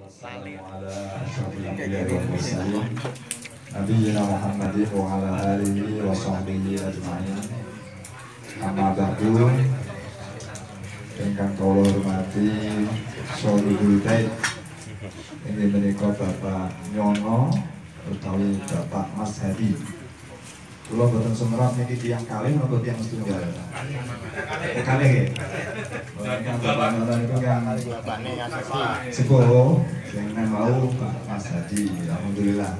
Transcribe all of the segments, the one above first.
wassalamu ala asyrafil anbiya'i wal mursalin nabiyina Muhammadin wa ala alihi wa sahbihi ajma'in. Amma ba'du. Ingkang kula hormati Sholihul Bait inggih menika Bapak Nyono utawi Bapak Mas Hadi. Kula boten semerap niki tiyang kalih napa tiyang setunggal? Kalih nggih. Ingkang Bapak Nyono niku kang bapakne ngasih sepuh sing mau Pak Mas Hadi. Alhamdulillah.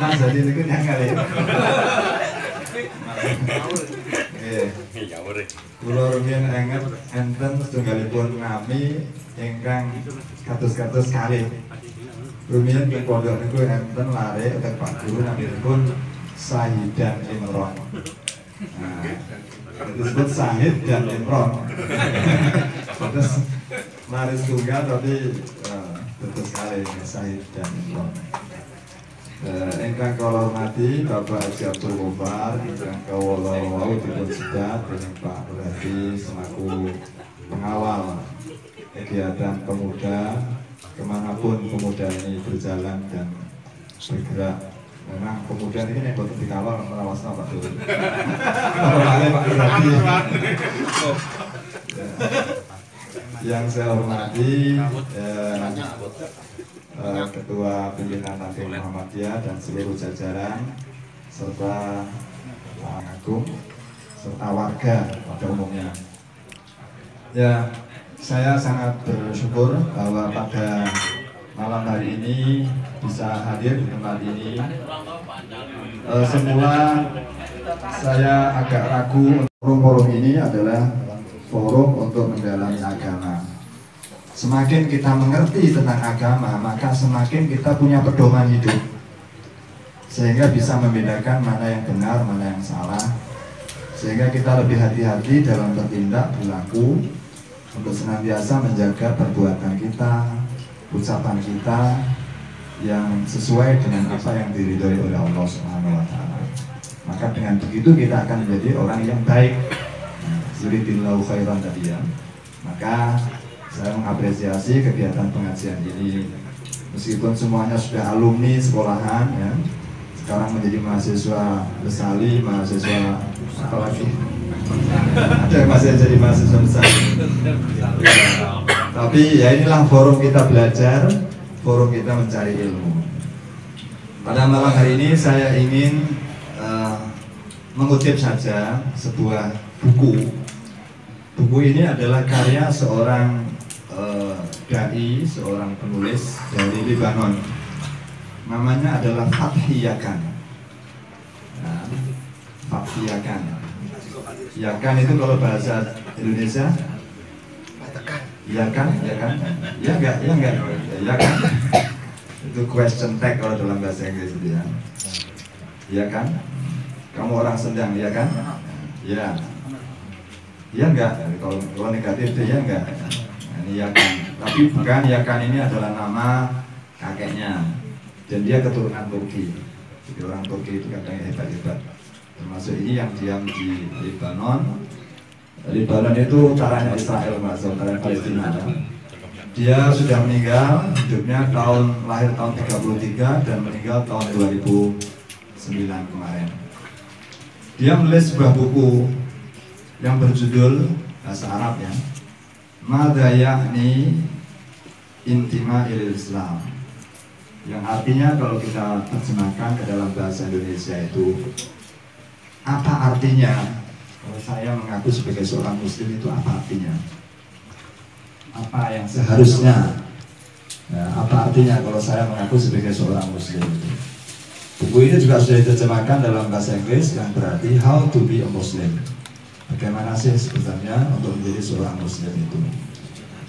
Mas Hadi niku tiyang kalih. Kula rumiyin enget enten setunggalipun nami ingkang kados-kados kalih. Rumiyin ing pondok niku enten lare teng Pak Guru naminipun Sahidan Imron. Nah, disebut Sahid dan Imron. Terus lare setunggal tapi terus kalih Sahid dan Imron. Ingkang kula hormati Bapak Haji Abdul Ghaffar, ingkang kawula wau dipun sedat dening Pak Hadi selaku pengawal kegiatan pemuda kemanapun pemuda ini berjalan dan bergerak. Memang pemuda ini yang boten dikawal merawasna Pak Dul. Pak Hadi. Yang saya hormati Ketua Pimpinan Nahdlatul Muhammadiyah dan seluruh jajaran serta agung serta warga pada umumnya. Ya, saya sangat bersyukur bahwa pada malam hari ini bisa hadir di tempat ini. Semula saya agak ragu. Forum ini adalah forum untuk mendalami agama. Semakin kita mengerti tentang agama, maka semakin kita punya pedoman hidup, sehingga bisa membedakan mana yang benar, mana yang salah, sehingga kita lebih hati-hati dalam bertindak, berlaku, untuk senantiasa menjaga perbuatan kita, ucapan kita yang sesuai dengan apa yang diridhoi oleh Allah Subhanahu wa Ta'ala. Maka dengan begitu kita akan menjadi orang yang baik. Yuridillahu khairan tadi ya. Maka saya mengapresiasi kegiatan pengajian ini, meskipun semuanya sudah alumni sekolahan ya, sekarang menjadi mahasiswa besali, mahasiswa apa lagi? Ada yang masih jadi mahasiswa besar. Tapi ya inilah forum kita belajar, forum kita mencari ilmu. Pada malam hari ini saya ingin mengutip saja sebuah buku. Buku ini adalah karya seorang dai, seorang penulis dari Lebanon. Namanya adalah Fathi Yakan. Nah, Fathi Yakan. Yakan itu kalau bahasa Indonesia Yakan, Yakan. Ya enggak, ya enggak. Yakan. Itu question tag kalau dalam bahasa Inggris itu ya. Yakan. Kamu orang Sendang, ya kan? Ya. Ya enggak. Kalau negatif itu ya enggak. Ini Yakan, tapi bukan. Yakan ini adalah nama kakeknya dan dia keturunan Turki. Jadi orang Turki itu katanya hebat-hebat, termasuk ini yang diam di Lebanon. Lebanon itu utaranya Israel, utara Palestina ya. Dia sudah meninggal, hidupnya lahir tahun 33 dan meninggal tahun 2009 kemarin. Dia menulis sebuah buku yang berjudul bahasa Arab ya, Madza ya'ni intima ilal Islam, yang artinya kalau kita terjemahkan ke dalam bahasa Indonesia itu, apa artinya kalau saya mengaku sebagai seorang muslim itu apa artinya? Apa yang seharusnya? Ya, apa artinya kalau saya mengaku sebagai seorang muslim itu? Buku ini juga sudah diterjemahkan dalam bahasa Inggris yang berarti How to be a Muslim. Bagaimana sih sebenarnya untuk menjadi seorang muslim itu.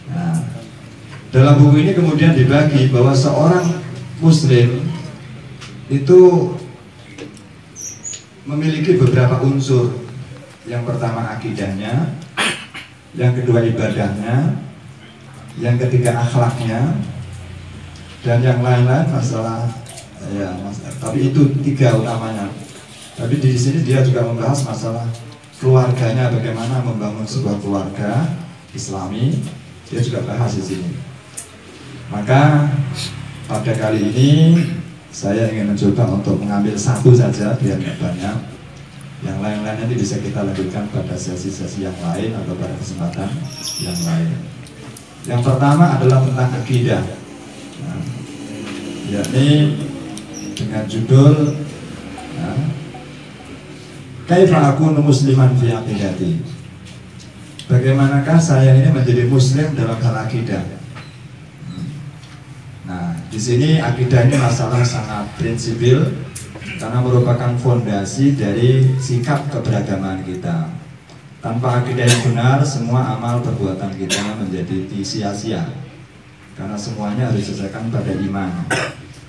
Nah, dalam buku ini kemudian dibagi bahwa seorang muslim itu memiliki beberapa unsur. Yang pertama akidahnya, yang kedua ibadahnya, yang ketiga akhlaknya, dan yang lain-lain masalah ya, tapi itu tiga utamanya. Tapi di sini dia juga membahas masalah keluarganya, bagaimana membangun sebuah keluarga Islami, Dia juga bahas di sini. Maka pada kali ini saya ingin mencoba untuk mengambil satu saja biar tidak banyak. Yang lain-lain nanti bisa kita lanjutkan pada sesi-sesi yang lain atau pada kesempatan yang lain. Yang pertama adalah tentang akidah, nah, yakni dengan judul Kaifa akunu musliman fi aqidati. Bagaimanakah saya ini menjadi muslim dalam hal akidah? Nah, di sini akidah ini masalah sangat prinsipil karena merupakan fondasi dari sikap keberagaman kita. Tanpa akidah yang benar, semua amal perbuatan kita menjadi sia-sia. Karena semuanya harus diselesaikan pada iman.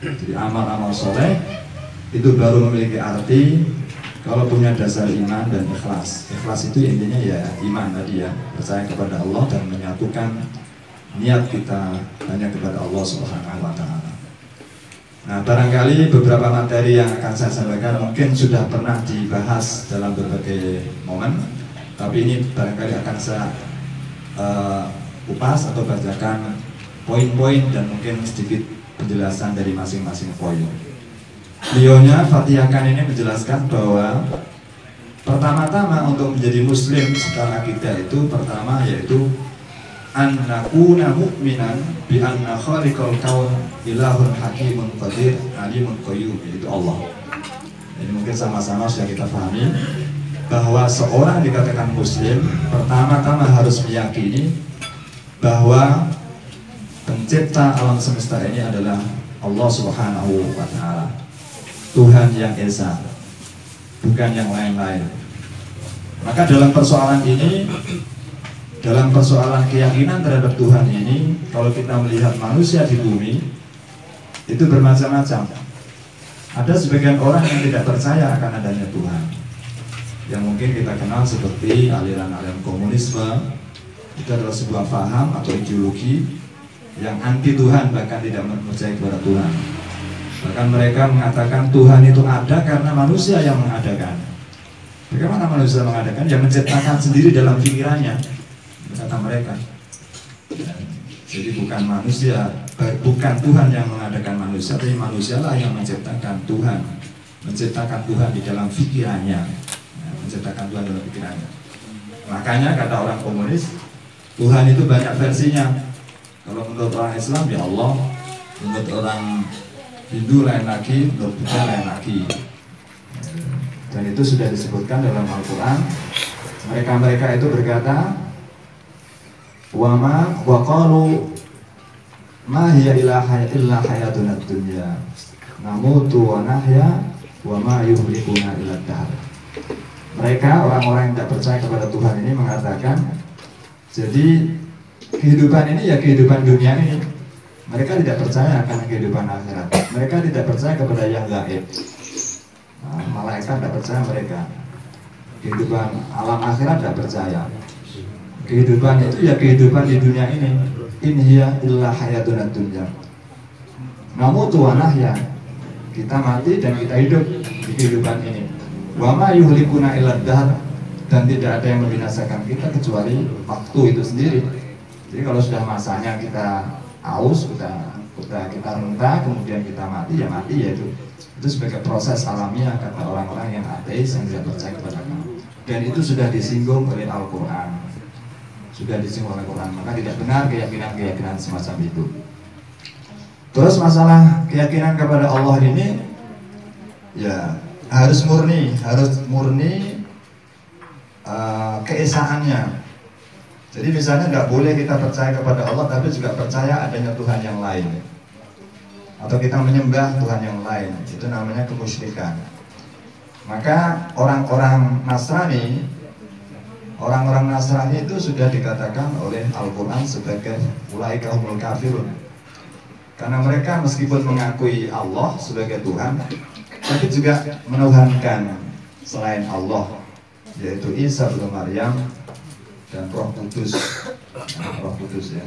Jadi amal-amal soleh itu baru memiliki arti kalau punya dasar iman dan ikhlas. Ikhlas itu intinya ya iman tadi ya, percaya kepada Allah dan menyatukan niat kita hanya kepada Allah Subhanahu wa Ta'ala. Nah, barangkali beberapa materi yang akan saya sampaikan mungkin sudah pernah dibahas dalam berbagai momen, tapi ini barangkali akan saya kupas atau bacakan poin-poin dan mungkin sedikit penjelasan dari masing-masing poin. Beliaunya Fatihah Khan ini menjelaskan bahwa pertama-tama untuk menjadi muslim secara akidah itu pertama yaitu an nakuna mu'minan bi anna khaliqal kaun ilahun hakimun qadir alimun qayyum, itu Allah. Ini mungkin sama-sama sudah kita pahami bahwa seorang dikatakan muslim pertama-tama harus meyakini bahwa pencipta alam semesta ini adalah Allah Subhanahu wa Ta'ala, Tuhan yang Esa, bukan yang lain-lain. Maka dalam persoalan ini, dalam persoalan keyakinan terhadap Tuhan ini, kalau kita melihat manusia di bumi itu bermacam-macam. Ada sebagian orang yang tidak percaya akan adanya Tuhan, yang mungkin kita kenal seperti aliran-aliran komunisme. Itu adalah sebuah paham atau ideologi yang anti Tuhan, bahkan tidak percaya kepada Tuhan. Bahkan mereka mengatakan Tuhan itu ada karena manusia yang mengadakan. Bagaimana manusia mengadakan? Yang menciptakan sendiri dalam pikirannya, kata mereka. Jadi bukan manusia, bukan Tuhan yang mengadakan manusia, tapi manusialah yang menciptakan Tuhan. Menciptakan Tuhan di dalam pikirannya, menciptakan Tuhan dalam pikirannya. Makanya kata orang komunis, Tuhan itu banyak versinya. Kalau menurut orang Islam ya Allah, menurut orang Hindu lain lagi, menurut Buddha lain lagi. Dan itu sudah disebutkan dalam Al-Quran. Mereka-mereka itu berkata, wama waqalu ma hiya illa hayatuna dunya namutu wa nahya wa ma yuhlikuna illa dahr. Mereka orang-orang yang tidak percaya kepada Tuhan ini mengatakan, jadi kehidupan ini ya kehidupan dunia ini. Mereka tidak percaya akan kehidupan akhirat. Mereka tidak percaya kepada yang gaib. Nah, malaikat tidak percaya mereka. Kehidupan alam akhirat tidak percaya. Kehidupan itu ya kehidupan di dunia ini. In hiya illa hayatuna dunya. Namutu wa nahya. Kita mati dan kita hidup di kehidupan ini. Wa ma yuhlikuna illa dahr. Dan tidak ada yang membinasakan kita kecuali waktu itu sendiri. Jadi kalau sudah masanya kita haus, kita rentah, kemudian kita mati, ya mati ya itu sebagai proses alamiah kata orang-orang yang ateis yang tidak percaya kepada Allah. Dan itu sudah disinggung oleh Al-Quran, sudah disinggung oleh Al-Quran. Maka tidak benar keyakinan semacam itu. Terus masalah keyakinan kepada Allah ini ya harus murni keesaannya. Jadi misalnya nggak boleh kita percaya kepada Allah tapi juga percaya adanya Tuhan yang lain, atau kita menyembah Tuhan yang lain, itu namanya kemusyrikan. Maka orang-orang Nasrani itu sudah dikatakan oleh Al-Quran sebagai ulaika humul kafirun, karena mereka meskipun mengakui Allah sebagai Tuhan tapi juga menuhankan selain Allah, yaitu Isa bin Maryam dan Roh Kudus ya.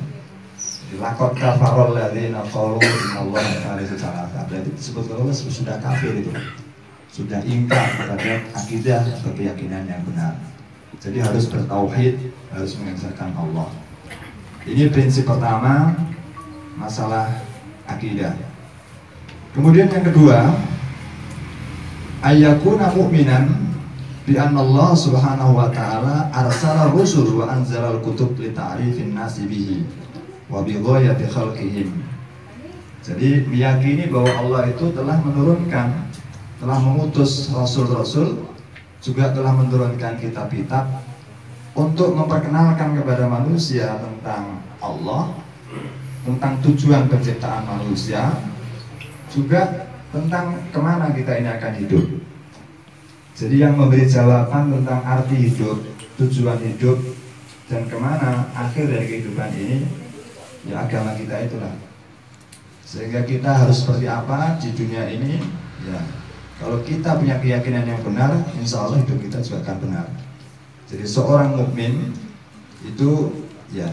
Lakot kafarol ladzina qalu innallaha thalithu tsalatsa. Berarti disebut kalau sudah kafir itu, sudah ingkar terhadap akidah atau keyakinan yang benar. Jadi harus bertauhid, harus mengesahkan Allah. Ini prinsip pertama masalah akidah. Kemudian yang kedua, ayyakuna mu'minan bi anna Allah Subhanahu wa ta'ala arsala rusul wa anzala al-kutub li ta'rifin nasi bihi wa bi ghayati khalqihim. Jadi meyakini bahwa Allah itu telah menurunkan, telah mengutus rasul-rasul, juga telah menurunkan kitab-kitab untuk memperkenalkan kepada manusia tentang Allah, tentang tujuan penciptaan manusia, juga tentang kemana kita ini akan hidup. Jadi yang memberi jawaban tentang arti hidup, tujuan hidup, dan kemana akhir dari kehidupan ini, ya agama kita itulah. Sehingga kita harus seperti apa di dunia ini, ya kalau kita punya keyakinan yang benar, insya Allah hidup kita juga akan benar. Jadi seorang mukmin itu, ya,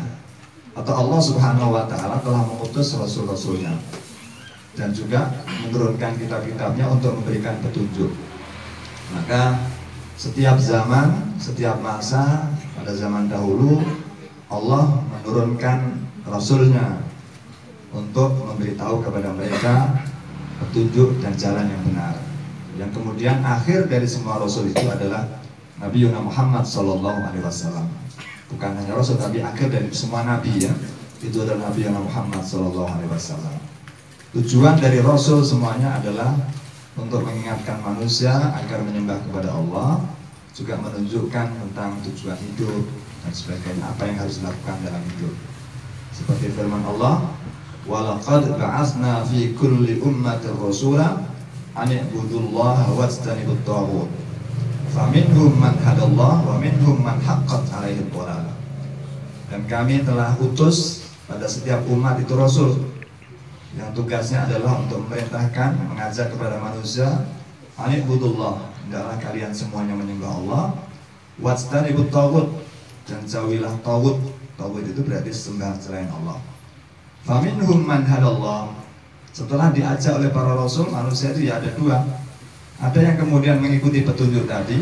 atau Allah Subhanahu wa ta'ala telah mengutus rasul-rasulnya dan juga menurunkan kitab-kitabnya untuk memberikan petunjuk. Maka setiap zaman, setiap masa, pada zaman dahulu Allah menurunkan rasulnya untuk memberitahu kepada mereka petunjuk dan jalan yang benar. Yang kemudian akhir dari semua rasul itu adalah Nabi Muhammad SAW. Bukan hanya rasul, tapi akhir dari semua nabi, ya, itu adalah Nabi Muhammad SAW. Tujuan dari rasul semuanya adalah untuk mengingatkan manusia agar menyembah kepada Allah, juga menunjukkan tentang tujuan hidup dan sebagainya, apa yang harus dilakukan dalam hidup. Seperti firman Allah, walaqad ba'atsna fi kulli ummatin rasula an i'budullaha wajtanibut taghut faminhum man hadallah wa minhum man haqqat 'alaihi dhalalah. Dan kami telah utus pada setiap umat itu rasul yang tugasnya adalah untuk memerintahkan, mengajak kepada manusia an i'budullah, hendaklah kalian semuanya menyembah Allah, wajtanibut taghut, dan jauhilah taghut. Taghut itu berarti sembah selain Allah. Faminhum man hadallah. Setelah diajak oleh para rasul, manusia itu ya ada dua. Ada yang kemudian mengikuti petunjuk tadi,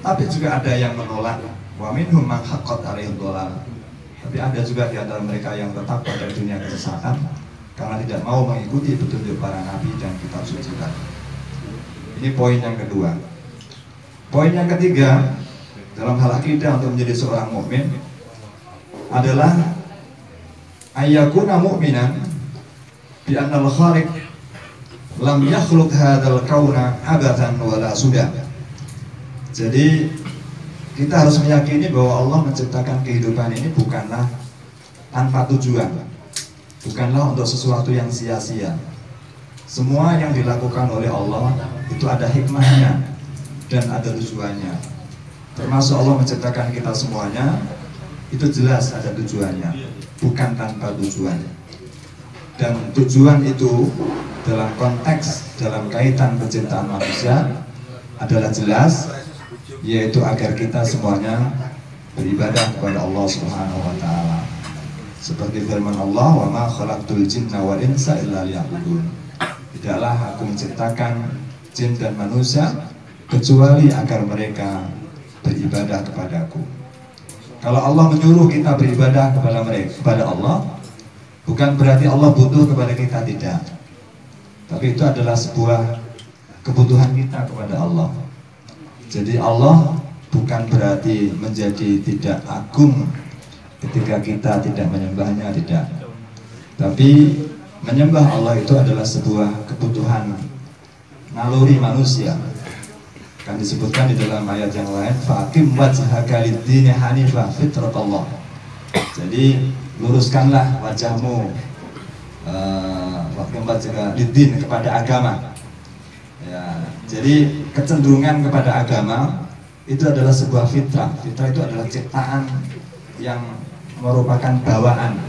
tapi juga ada yang menolak. Wa minhum man haqqat 'alaihi dhalalah. Tapi ada juga di antara mereka yang tetap pada dunia kesesatan karena tidak mau mengikuti petunjuk para nabi dan kitab suci tadi. Ini poin yang kedua. Poin yang ketiga dalam hal akidah untuk menjadi seorang mukmin adalah ayyakuna mu'minan bi anna al-khaliq lam yakhluq hadzal kauna abathan wala sudah. Jadi kita harus meyakini bahwa Allah menciptakan kehidupan ini bukanlah tanpa tujuan, bukanlah untuk sesuatu yang sia-sia. Semua yang dilakukan oleh Allah itu ada hikmahnya dan ada tujuannya. Termasuk Allah menciptakan kita semuanya, itu jelas ada tujuannya, bukan tanpa tujuan. Dan tujuan itu dalam konteks, dalam kaitan penciptaan manusia adalah jelas, yaitu agar kita semuanya beribadah kepada Allah Subhanahu wa ta'ala. Seperti firman Allah, wa ma khalaqtul jinna wal insa illa liya'budun. Tidaklah aku menciptakan jin dan manusia kecuali agar mereka beribadah kepadaku. Kalau Allah menyuruh kita beribadah kepada mereka, kepada Allah, bukan berarti Allah butuh kepada kita, tidak. Tapi itu adalah sebuah kebutuhan kita kepada Allah. Jadi Allah bukan berarti menjadi tidak agung ketika kita tidak menyembahnya, tidak. Tapi menyembah Allah itu adalah sebuah kebutuhan naluri manusia. Kan disebutkan di dalam ayat yang lain, faqim wajhaka lid-dini hanifah fitratallah. Jadi luruskanlah wajahmu, faqim wajhaka lid-din, kepada agama. Ya, jadi kecenderungan kepada agama itu adalah sebuah fitrah. Fitrah itu adalah ciptaan yang merupakan bawaan.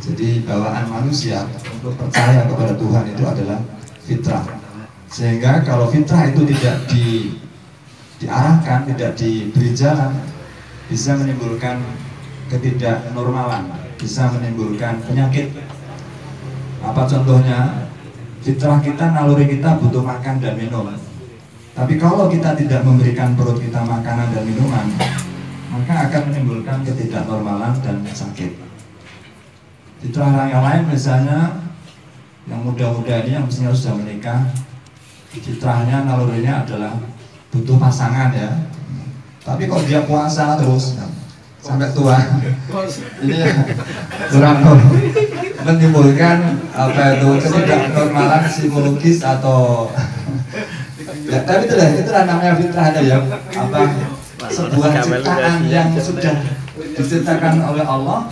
Jadi bawaan manusia untuk percaya kepada Tuhan itu adalah fitrah. Sehingga kalau fitrah itu tidak diarahkan, tidak diberi jalan, bisa menimbulkan ketidaknormalan, bisa menimbulkan penyakit. Apa contohnya? Fitrah kita, naluri kita butuh makan dan minum. Tapi kalau kita tidak memberikan perut kita makanan dan minuman, maka akan menimbulkan ketidaknormalan dan sakit. Fitrah orang yang lain misalnya yang muda-muda ini yang mestinya sudah menikah, fitrahnya nalurinya adalah butuh pasangan ya. Tapi kok dia puasa terus sampai tua, ini ya kurang menimbulkan apa itu ketidaknormalan psikologis atau ya, tapi itulah namanya fitrahnya ya, apa sebuah ciptaan yang sudah diciptakan oleh Allah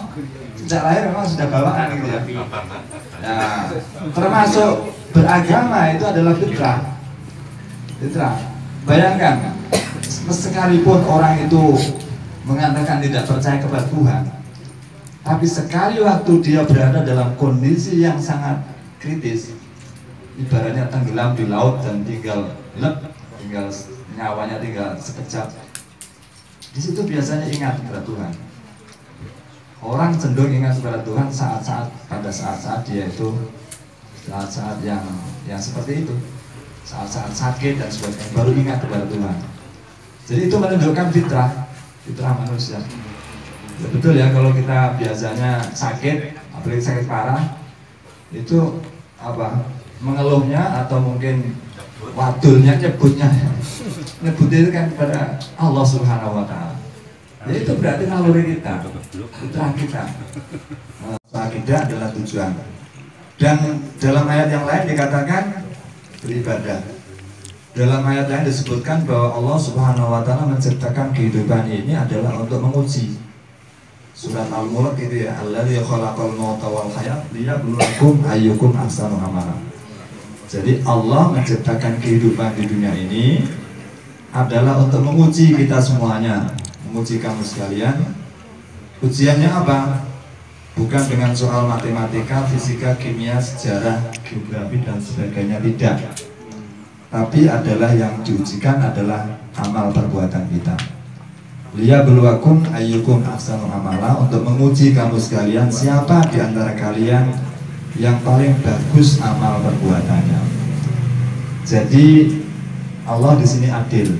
sejak lahir memang sudah bawaan gitu ya. Ya, termasuk beragama itu adalah fitrah. Fitrah. Bayangkan, sekalipun orang itu mengatakan tidak percaya kepada Tuhan, tapi sekali waktu dia berada dalam kondisi yang sangat kritis, ibaratnya tenggelam di laut dan tinggal nyawanya tinggal sekejap, di situ biasanya ingat kepada Tuhan. Orang cenderung ingat kepada Tuhan pada saat-saat dia itu saat-saat yang seperti itu, saat-saat sakit dan sebagainya baru ingat kepada Tuhan. Jadi itu menunjukkan fitrah manusia. Ya, betul ya, kalau kita biasanya sakit, apalagi sakit parah, itu apa mengeluhnya atau mungkin wadulnya nyebutnya itu kan kepada Allah Subhanahu Wa Taala. Ya itu berarti naluri kita, fitrah kita. Akidah adalah tujuan. Dan dalam ayat yang lain dikatakan beribadah. Dalam ayat lain disebutkan bahwa Allah Subhanahu Wa Taala menciptakan kehidupan ini adalah untuk menguji. Surat Al-Mulk itu ya, Alladzi khalaqal mauta wal hayat liyabluwakum ayyukum ahsanu amala. Jadi Allah menciptakan kehidupan di dunia ini adalah untuk menguji kita semuanya, menguji kamu sekalian. Ujiannya apa? Bukan dengan soal matematika, fisika, kimia, sejarah, geografi dan sebagainya, tidak. Tapi adalah yang diujikan adalah amal perbuatan kita. Liyabluwakum ayyukum ahsanu amala, untuk menguji kamu sekalian siapa di antara kalian yang paling bagus amal perbuatannya. Jadi Allah di sini adil.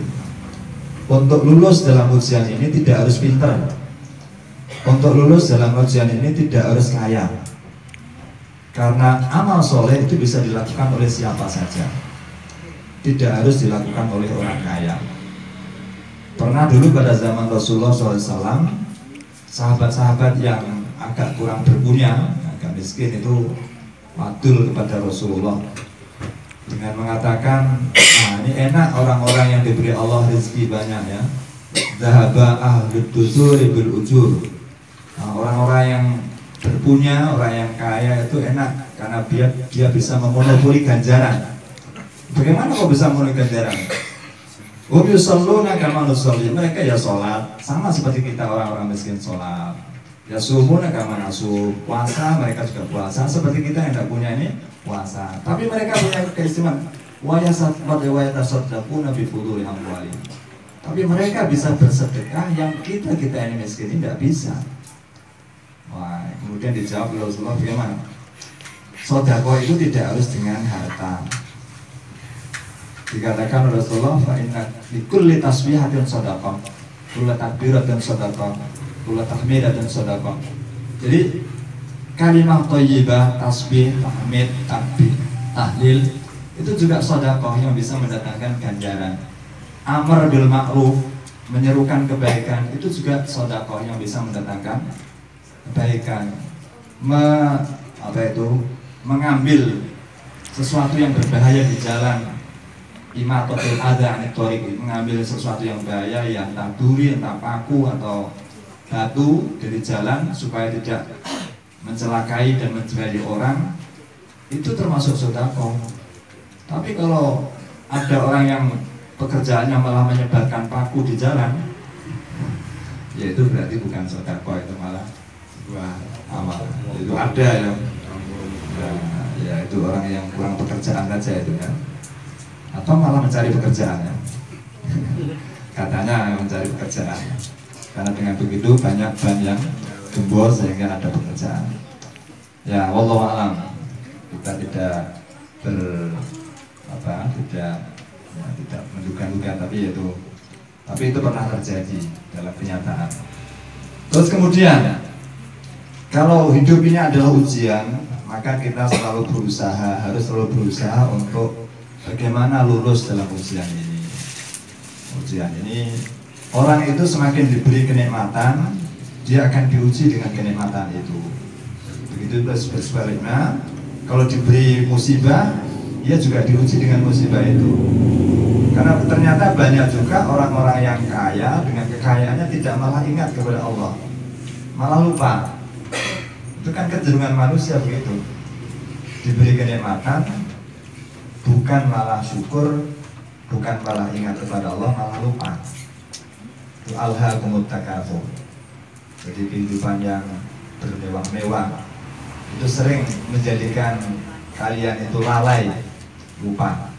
Untuk lulus dalam ujian ini tidak harus pintar. Untuk lulus dalam ujian ini tidak harus kaya. Karena amal soleh itu bisa dilakukan oleh siapa saja. Tidak harus dilakukan oleh orang kaya. Pernah dulu pada zaman Rasulullah SAW, sahabat-sahabat yang agak kurang berpunya, agak miskin itu wadul kepada Rasulullah dengan mengatakan, nah ini enak orang-orang yang diberi Allah rezeki banyak ya, dhahaba ahlud dusuri bil ujur. Nah, orang-orang yang berpunya, orang yang kaya itu enak karena dia bisa memonopoli ganjaran. Bagaimana kok bisa memonopoli ganjaran? Mereka ya sholat sama seperti kita orang-orang miskin sholat. Ya sumuna kama nasu, puasa mereka juga puasa seperti kita yang tidak punya ini puasa. Tapi mereka punya keistimewaan tapi mereka bisa bersedekah yang kita ini miskin ini tidak bisa. Wah, kemudian dijawab Rasulullah bagaimana? Sedekah itu tidak harus dengan harta. Dikatakan Rasulullah fa inna likulli tasbihatin shadaqah, kullu takbiratin shadaqah, kullu tahmidatin shadaqah. Jadi kalimat thayyibah, tasbih, tahmid, takbir, tahlil itu juga shadaqah yang bisa mendatangkan ganjaran. Amar bil ma'ruf, menyerukan kebaikan itu juga shadaqah yang bisa mendatangkan kebaikan. Mengambil sesuatu yang berbahaya di jalan, imatatul adza anit thariq, mengambil sesuatu yang bahaya, ya entah duri, entah paku atau batu dari jalan supaya tidak mencelakai dan mencederai orang, itu termasuk sedekah. Tapi kalau ada orang yang pekerjaannya malah menyebarkan paku di jalan, ya itu berarti bukan sedekah, itu malah sebuah amal. Itu ada ya itu orang yang kurang pekerjaan saja itu ya, atau malah mencari pekerjaan ya. Katanya mencari pekerjaan, karena dengan begitu banyak ban yang gembos sehingga ada pekerjaan. Ya, wallahu a'lam. Kita tidak tidak menduga-duga, tapi itu Tapi itu pernah terjadi dalam kenyataan. Terus kemudian, kalau hidup ini adalah ujian, maka kita harus selalu berusaha untuk bagaimana lulus dalam ujian ini. Ujian ini, orang itu semakin diberi kenikmatan, dia akan diuji dengan kenikmatan itu. Begitu sebaliknya, kalau diberi musibah, dia juga diuji dengan musibah itu. Karena ternyata banyak juga orang-orang yang kaya dengan kekayaannya tidak malah ingat kepada Allah, malah lupa. Itu kan kecenderungan manusia begitu. Diberi kenikmatan, bukan malah syukur, bukan malah ingat kepada Allah, malah lupa. Itu alhaakumut takatsur. Jadi kehidupan yang bermewah-mewah itu sering menjadikan kalian itu lalai, lupa.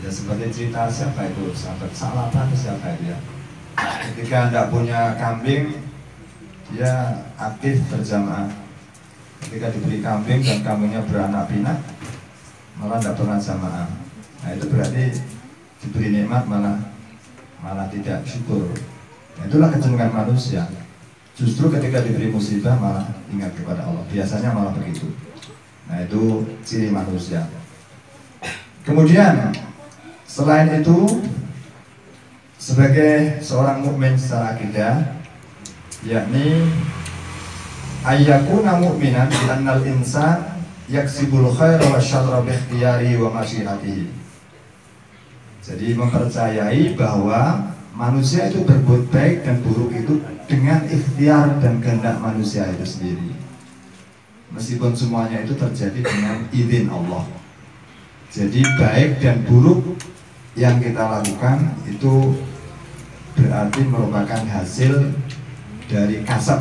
Ya seperti cerita siapa itu, sahabat Salabah siapa itu ya. Ketika Anda punya kambing, dia aktif berjamaah. Ketika diberi kambing dan kambingnya beranak pinak, malah tidak pernah jamaah. Nah itu berarti diberi nikmat malah tidak syukur. Nah, itulah kecenderungan manusia. Justru ketika diberi musibah malah ingat kepada Allah. Biasanya malah begitu. Nah itu ciri manusia. Kemudian selain itu, sebagai seorang mukmin secara akidah, yakni ayyakuna mu'minan bi annal insan yaksibul khaira wa syarra bi ikhtiyari wa masyiatihi. Jadi mempercayai bahwa manusia itu berbuat baik dan buruk itu dengan ikhtiar dan kehendak manusia itu sendiri. Meskipun semuanya itu terjadi dengan izin Allah. Jadi baik dan buruk yang kita lakukan itu berarti merupakan hasil dari kasab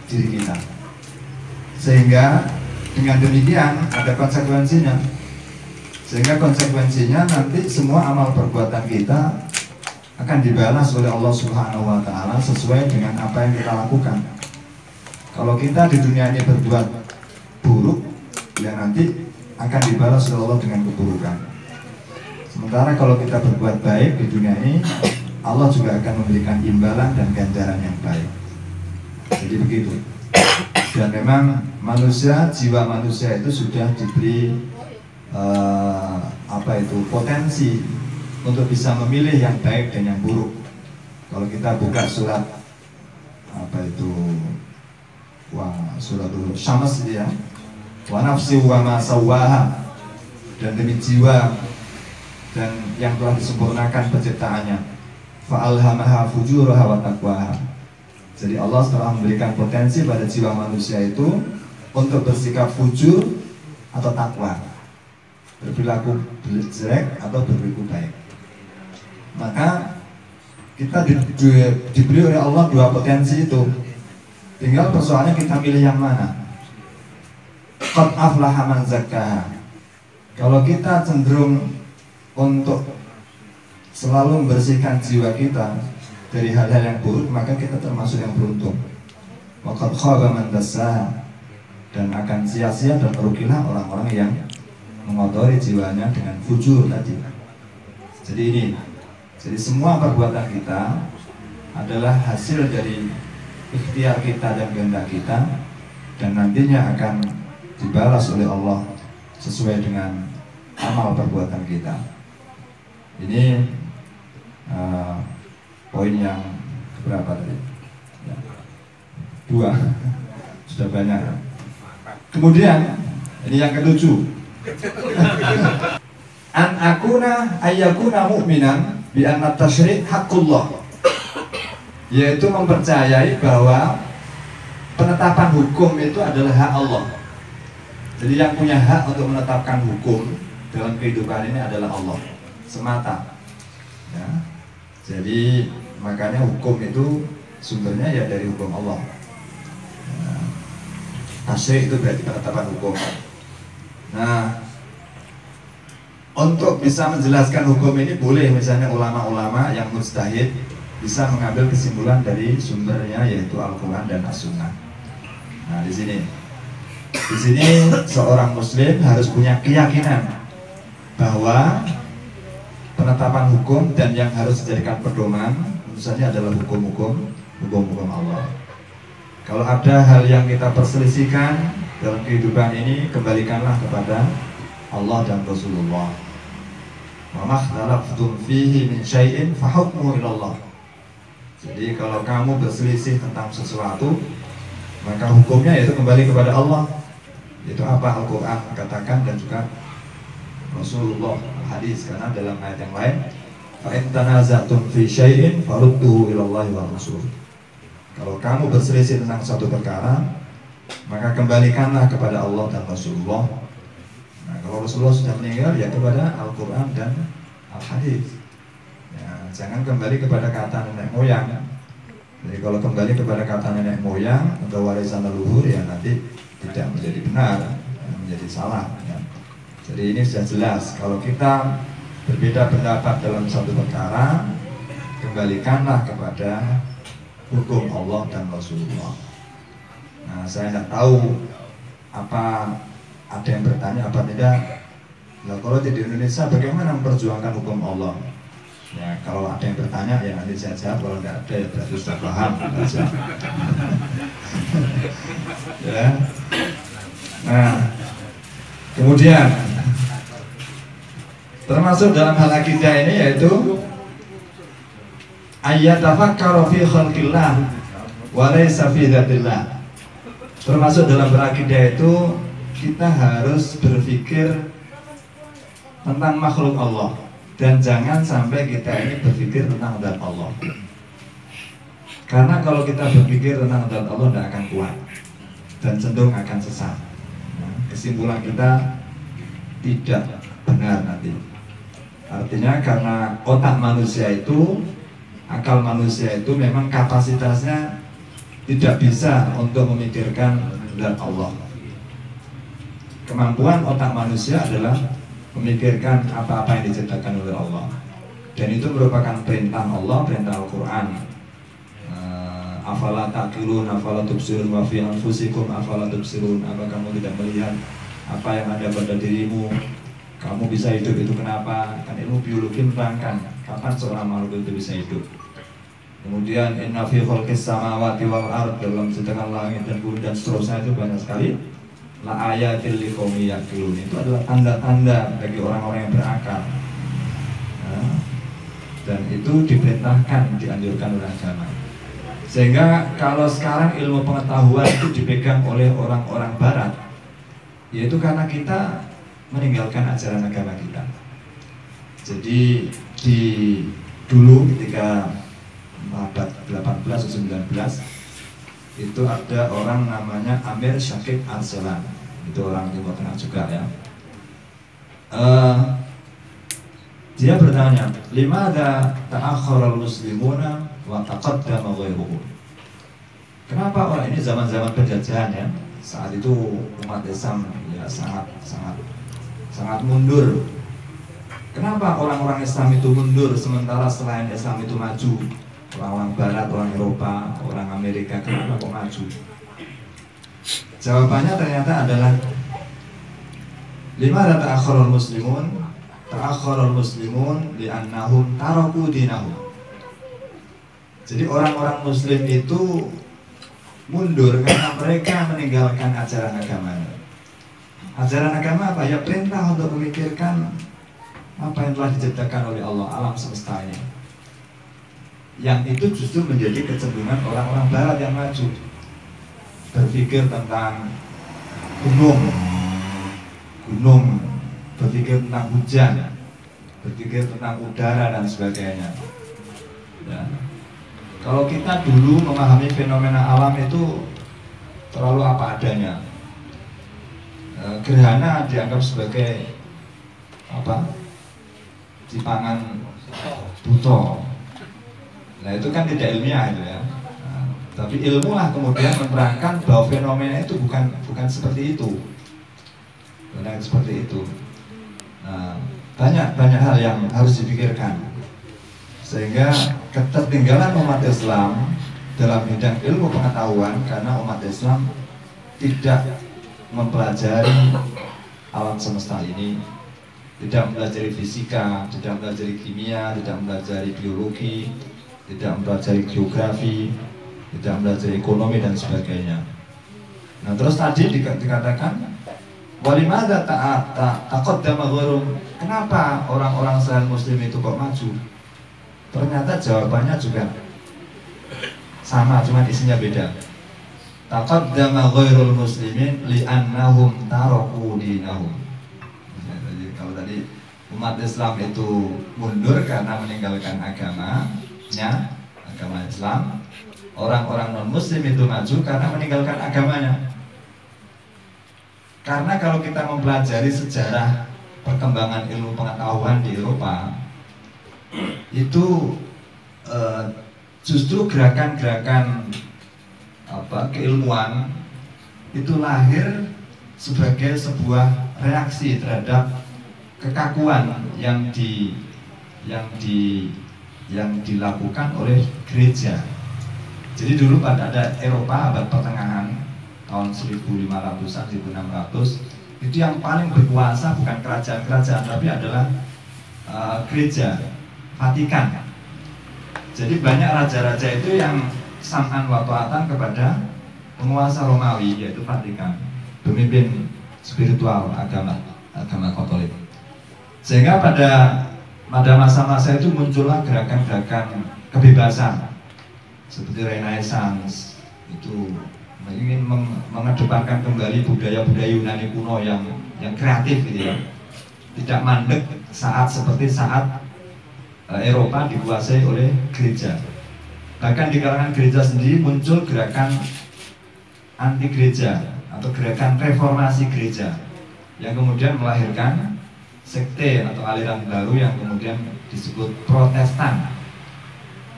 diri kita. Sehingga dengan demikian ada konsekuensinya. Sehingga konsekuensinya nanti semua amal perbuatan kita akan dibalas oleh Allah Subhanahu wa Ta'ala sesuai dengan apa yang kita lakukan. Kalau kita di dunia ini berbuat buruk, ya nanti akan dibalas oleh Allah dengan keburukan. Sementara kalau kita berbuat baik di dunia ini, Allah juga akan memberikan imbalan dan ganjaran yang baik. Jadi begitu. Dan memang manusia, jiwa manusia itu sudah diberi potensi untuk bisa memilih yang baik dan yang buruk. Kalau kita buka surat surat Syams ya, wa nafsi wa ma sawwaha, dan demi jiwa dan yang telah disempurnakan penciptaannya, fa alhamaha fujuraha wa taqwaha. Jadi Allah telah memberikan potensi pada jiwa manusia itu untuk bersikap fujur atau takwa, berperilaku jelek atau berperilaku baik. Maka kita diberi oleh Allah dua potensi itu. Tinggal persoalannya kita milih yang mana. Qad aflaha man zakkaha. Kalau kita cenderung untuk selalu membersihkan jiwa kita dari hal-hal yang buruk, maka kita termasuk yang beruntung. Wa qad khaba man dassaha. Dan akan sia-sia dan merugilah orang-orang yang mengotori jiwanya dengan fujur tadi. Jadi semua perbuatan kita adalah hasil dari ikhtiar kita dan kehendak kita, dan nantinya akan dibalas oleh Allah sesuai dengan amal perbuatan kita. Ini poin yang berapa tadi? Ya. 2. Sudah banyak. Kemudian ini yang ke-7. An akuna ayyakuna mu'minan bi anna tasyri' haqqullah, yaitu mempercayai bahwa penetapan hukum itu adalah hak Allah. Jadi yang punya hak untuk menetapkan hukum dalam kehidupan ini adalah Allah semata ya. Jadi makanya hukum itu sumbernya ya dari hukum Allah ya. Tasyri' itu berarti penetapan hukum. Nah, untuk bisa menjelaskan hukum ini boleh misalnya ulama-ulama yang mujtahid bisa mengambil kesimpulan dari sumbernya, yaitu Al-Quran dan As-Sunnah. Nah, di sini seorang Muslim harus punya keyakinan bahwa penetapan hukum dan yang harus dijadikan pedoman tentu saja adalah hukum-hukum Allah. Kalau ada hal yang kita perselisihkan dalam kehidupan ini, kembalikanlah kepada Allah dan Rasulullah. Wa makhtalaftum fihi min syai'in fa hukmuhu ilallah. Jadi kalau kamu berselisih tentang sesuatu, maka hukumnya yaitu kembali kepada Allah. Itu apa Al-Quran katakan dan juga Rasulullah hadis, karena dalam ayat yang lain, fa in tanaza'tum fi syai'in farudduhu ilallahi wa rasul. Kalau kamu berselisih tentang suatu perkara, maka kembalikanlah kepada Allah dan Rasulullah. Nah, kalau Rasulullah sudah meninggal, ya kepada Al-Quran dan Al-Hadis. Ya, jangan kembali kepada kata nenek moyang. Jadi kalau kembali kepada kata nenek moyang atau warisan leluhur, ya nanti tidak menjadi benar, menjadi salah. Ya. Jadi ini sudah jelas, kalau kita berbeda pendapat dalam satu perkara, kembalikanlah kepada hukum Allah dan Rasulullah. Nah, saya tidak tahu apa ada yang bertanya apa tidak. Nah, kalau di Indonesia bagaimana memperjuangkan hukum Allah? Ya, kalau ada yang bertanya ya nanti saya jawab, kalau tidak ada ya berarti sudah paham. Ya. Nah, kemudian termasuk dalam hal akidah ini yaitu ayyatafakkaru fi khalqillah wa laysa fi dzatillah. Termasuk dalam berakidah itu kita harus berpikir tentang makhluk Allah dan jangan sampai kita ini berpikir tentang zat Allah. Karena kalau kita berpikir tentang zat Allah tidak akan kuat dan cenderung akan sesat. Nah, kesimpulan kita tidak benar nanti. Artinya karena otak manusia itu, akal manusia itu memang kapasitasnya tidak bisa untuk memikirkan zat Allah. Kemampuan otak manusia adalah memikirkan apa-apa yang diciptakan oleh Allah. Dan itu merupakan perintah Allah, perintah Al-Quran. Afala taqilun, afala tubsirun, wa fi anfusikum afala tubsirun. Apa kamu tidak melihat apa yang ada pada dirimu? Kamu bisa hidup itu kenapa? Kan ilmu biologi menerangkan kapan seorang makhluk itu bisa hidup. Kemudian inna fi khalqis samawati wal ard, dalam ciptaan langit dan bumi dan seterusnya itu banyak sekali. La ayatil liqaumi yaqilun, itu adalah tanda-tanda bagi orang-orang yang berakal. Nah, dan itu diperintahkan, dianjurkan oleh agama. Sehingga kalau sekarang ilmu pengetahuan itu dipegang oleh orang-orang barat, yaitu karena kita meninggalkan ajaran agama kita. Jadi dulu ketika abad 18 atau 19 itu ada orang namanya Amir Syakib Arsalan, itu orang Timur Tengah juga ya. Dia bertanya, limadha ta'akhkhara al-muslimuna wa taqaddama ghairuhum. Kenapa orang ini zaman-zaman penjajahan ya, saat itu umat Islam ya sangat mundur. Kenapa orang-orang Islam itu mundur sementara selain Islam itu maju? Orang-orang Barat, orang Eropa, orang Amerika, kenapa kok maju? Jawabannya ternyata adalah limadha ta'akhkharul muslimun? Ta'akhkharul muslimun li'annahum taraku dinahum. Jadi orang-orang muslim itu mundur karena mereka meninggalkan ajaran agamanya. Ajaran agama apa? Ya perintah untuk memikirkan apa yang telah diciptakan oleh Allah, alam semesta ini. Yang itu justru menjadi kecenderungan orang-orang barat yang maju, berpikir tentang gunung, berpikir tentang hujan, berpikir tentang udara dan sebagainya. Ya. Kalau kita dulu memahami fenomena alam itu terlalu apa adanya. Gerhana dianggap sebagai apa? Cipangan buto. Nah itu kan tidak ilmiah itu ya. Nah, tapi ilmu lah kemudian menerangkan bahwa fenomena itu bukan seperti itu. Bukan seperti itu. Nah, banyak hal yang harus dipikirkan. Sehingga ketertinggalan umat Islam dalam bidang ilmu pengetahuan karena umat Islam tidak mempelajari alam semesta ini, tidak mempelajari fisika, tidak mempelajari kimia, tidak mempelajari biologi, tidak mempelajari geografi, tidak mempelajari ekonomi dan sebagainya. Nah terus tadi dikatakan walimada taqaddama ghairum, kenapa orang-orang selain muslim itu kok maju? Ternyata jawabannya juga sama, cuma isinya beda. Taqaddama ghairul muslimin li'annahum taraku dinahum. Jadi kalau tadi umat Islam itu mundur karena meninggalkan agamanya, agama Islam. Orang-orang non-muslim itu maju karena meninggalkan agamanya. Karena kalau kita mempelajari sejarah perkembangan ilmu pengetahuan di Eropa, itu justru gerakan-gerakan keilmuan itu lahir sebagai sebuah reaksi terhadap kekakuan yang dilakukan oleh gereja. Jadi dulu pada ada Eropa abad pertengahan tahun 1500-an, 1600, itu yang paling berkuasa bukan kerajaan-kerajaan tapi adalah gereja Vatikan. Jadi banyak raja-raja itu yang sam'an wa ta'atan kepada penguasa Romawi yaitu Vatikan, pemimpin spiritual agama Katolik. Sehingga pada masa-masa itu muncullah gerakan-gerakan kebebasan seperti Renaissance, itu ingin mengedepankan kembali budaya-budaya Yunani kuno yang kreatif gitu ya, tidak mandek seperti saat Eropa dikuasai oleh gereja. Bahkan di kalangan gereja sendiri muncul gerakan anti gereja atau gerakan reformasi gereja yang kemudian melahirkan sekte atau aliran baru yang kemudian disebut Protestan.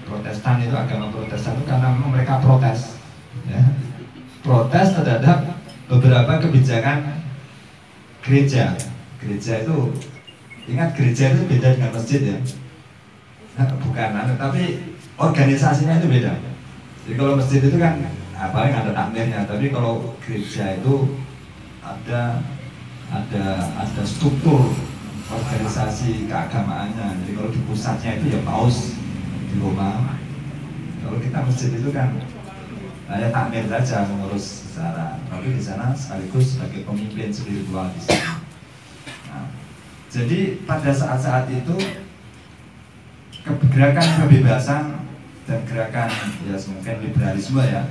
Protestan itu agama Protestan itu karena memang mereka protes, ya. Protes terhadap beberapa kebijakan gereja. Gereja itu, ingat gereja itu beda dengan masjid ya. Nah, bukan, tapi organisasinya itu beda. Jadi kalau masjid itu kan paling ada takmirnya, tapi kalau gereja itu ada struktur organisasi keagamaannya. Jadi kalau di pusatnya itu ya paus di Roma. Kalau kita masjid itu kan hanya takmir saja mengurus secara, tapi di sana sekaligus sebagai pemimpin spiritual di sana. Nah, jadi pada saat-saat itu gerakan kebebasan dan gerakan ya mungkin liberalisme ya,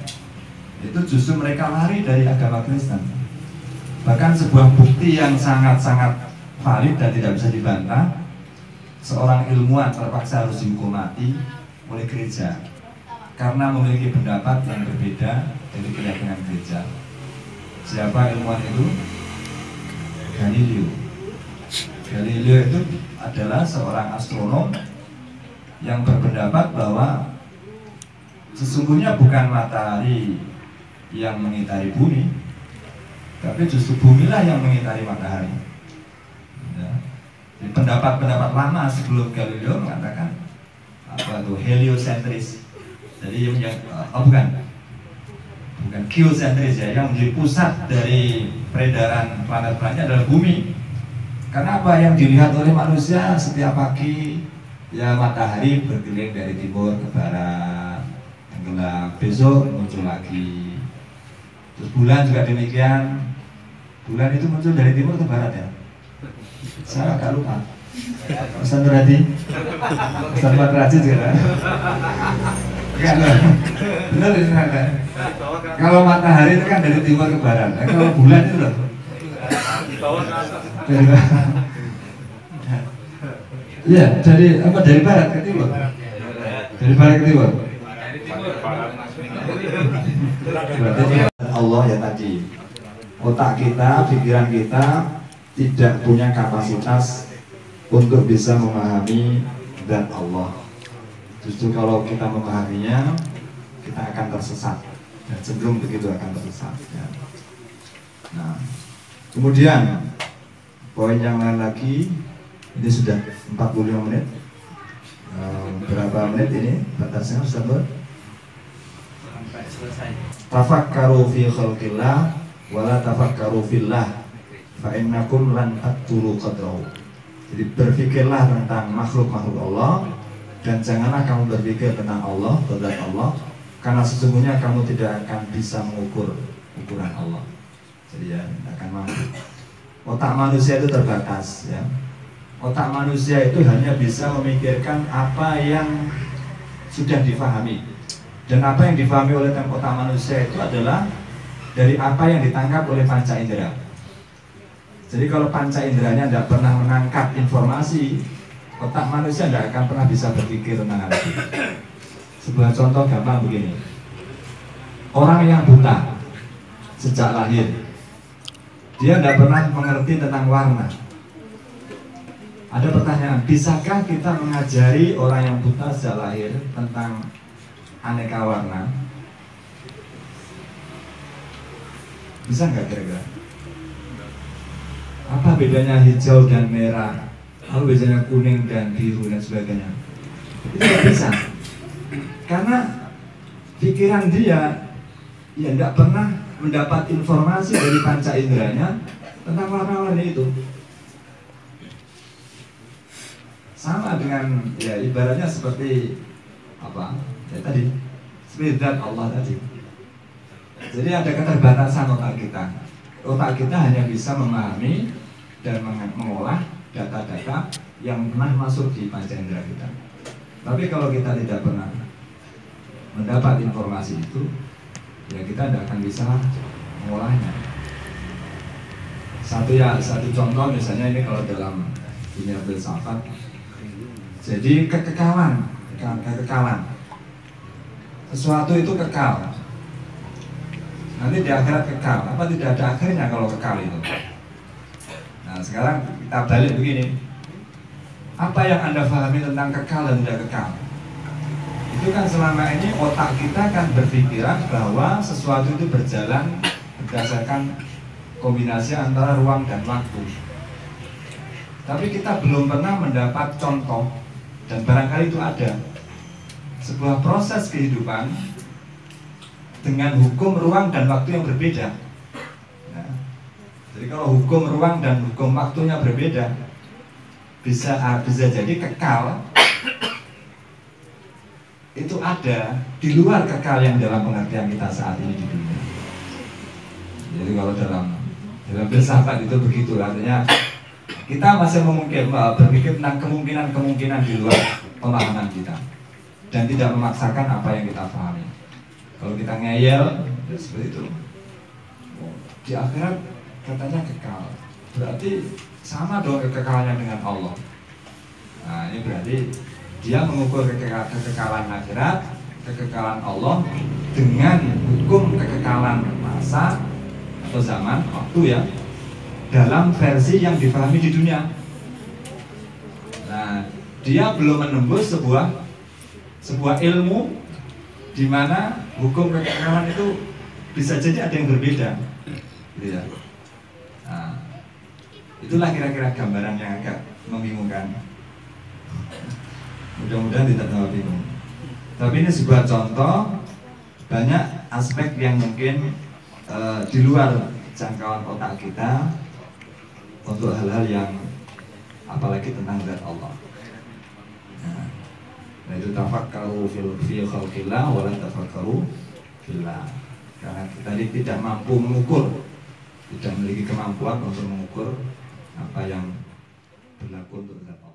itu justru mereka lari dari agama Kristen. Bahkan sebuah bukti yang sangat-sangat valid dan tidak bisa dibantah, seorang ilmuwan terpaksa harus dihukum mati oleh gereja karena memiliki pendapat yang berbeda dari keyakinan gereja. Siapa ilmuwan itu? Galileo. Galileo itu adalah seorang astronom yang berpendapat bahwa sesungguhnya bukan matahari yang mengitari bumi, tapi justru bumilah yang mengitari matahari. Ya. Pendapat-pendapat lama sebelum Galileo mengatakan apa itu heliocentris. Jadi bukan geosentris ya, yang menjadi pusat dari peredaran planet-planetnya adalah bumi. Karena apa yang dilihat oleh manusia setiap pagi ya, matahari berkeliling dari timur ke barat, tenggelam, besok muncul lagi. Terus bulan juga demikian. Bulan itu muncul dari timur ke barat ya. Saya agak lupa. Ustaz Nuradi, Ustaz Matraji juga. Benar ini kan? Kalau matahari itu kan dari timur ke barat. Nah, kalau bulan itu loh. Iya, dari apa? Dari barat ke timur. Dari barat ke timur. Berarti Allah ya tadi. Otak kita, pikiran kita tidak punya kapasitas untuk bisa memahami zat Allah. Justru kalau kita memahaminya, kita akan tersesat. Dan cenderung begitu akan tersesat. Ya. Nah, kemudian poin yang lain lagi, ini sudah 45 menit. Berapa menit ini batasnya Ustaz? Sampai selesai. Tafakkaru fi khalqillah wala tafakkaru fillah fa innakum lan taqtulu qadrahu. Jadi berpikirlah tentang makhluk-makhluk Allah, dan janganlah kamu berpikir tentang Allah, zat Allah, karena sesungguhnya kamu tidak akan bisa mengukur ukuran Allah. Jadi ya, tidak akan mampu. Otak manusia itu terbatas, ya. Otak manusia itu hanya bisa memikirkan apa yang sudah difahami, dan apa yang difahami oleh otak manusia itu adalah dari apa yang ditangkap oleh panca indera. Jadi kalau panca inderanya tidak pernah menangkap informasi, otak manusia tidak akan pernah bisa berpikir tentang hal itu. Sebuah contoh gampang begini. Orang yang buta sejak lahir, dia tidak pernah mengerti tentang warna. Ada pertanyaan, bisakah kita mengajari orang yang buta sejak lahir tentang aneka warna? Bisa nggak kira-kira? Apa bedanya hijau dan merah? Apa bedanya kuning dan biru dan sebagainya? Itu nggak bisa, karena pikiran dia ya tidak pernah mendapat informasi dari panca inderanya tentang warna-warni itu. Sama dengan ya ibaratnya seperti apa? Ya tadi, seperti zat Allah tadi. Jadi ada keterbatasan otak kita. Otak kita hanya bisa memahami dan mengolah data-data yang pernah masuk di panca indera kita. Tapi kalau kita tidak pernah mendapat informasi itu, ya kita tidak akan bisa mengolahnya. Satu contoh misalnya ini kalau dalam dunia filsafat, jadi kekekalan. Sesuatu itu kekal. Nanti di akhirat kekal. Apa tidak ada akhirnya kalau kekal itu? Nah sekarang kita balik begini. Apa yang Anda pahami tentang kekal dan tidak kekal? Itu kan selama ini otak kita kan berpikiran bahwa sesuatu itu berjalan berdasarkan kombinasi antara ruang dan waktu. Tapi kita belum pernah mendapat contoh, dan barangkali itu ada sebuah proses kehidupan dengan hukum ruang dan waktu yang berbeda. Nah, jadi kalau hukum ruang dan hukum waktunya berbeda, bisa jadi kekal itu ada di luar kekal yang dalam pengertian kita saat ini di dunia. Jadi kalau dalam filsafat itu begitu, artinya kita masih berpikir tentang kemungkinan di luar pemahaman kita dan tidak memaksakan apa yang kita pahami. Kalau kita ngeyel, ya seperti itu. Di akhirat katanya kekal, berarti sama dong kekekalannya dengan Allah. Nah ini berarti dia mengukur kekekalan akhirat, kekekalan Allah dengan hukum kekekalan masa atau zaman, waktu ya, dalam versi yang dipahami di dunia. Nah, dia belum menembus sebuah ilmu di mana hukum kekekalan itu bisa jadi ada yang berbeda, gitu ya. Nah, itulah kira-kira gambaran yang agak membingungkan. Mudah-mudahan tidak terlalu bingung. Tapi ini sebuah contoh, banyak aspek yang mungkin di luar jangkauan otak kita untuk hal-hal yang apalagi tentang zat Allah. Nah itu tafakkaru fi khalqillah wa la tafakkaru fillah. Karena kita tidak mampu mengukur, tidak memiliki kemampuan untuk mengukur apa yang berlaku untuk zat Allah.